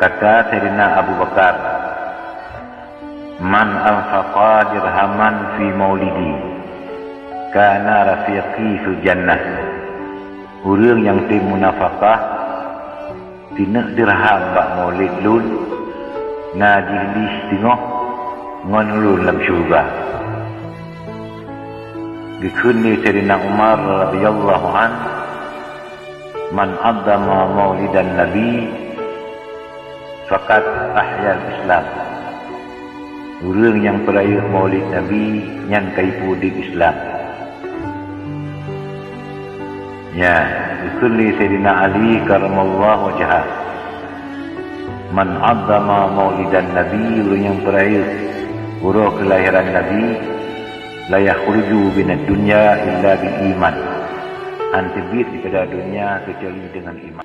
Kata Sayyidina Abu Bakar, man anfaqa dirhaman fi maulidi kana rafiqi fil jannah. Urang yang timu nafkah tina dirham bak maulid lun ngaji lis tengok ngon lun dalam syurga. Dikun ni Sayyidina Umar radhiyallahu an, man addama maulidan nabi faqad ahya al-islam. Urang yang peraya maulid nabi nyan kaipu di Islam. Ya, dikun ni Sayyidina Ali karamallahu wajhah, man addama maulidan nabi, urang yang peraya urang kelahiran nabi la yakhruju minad dunya illa bil iman. Antibit daripada dunia kecuali dengan iman.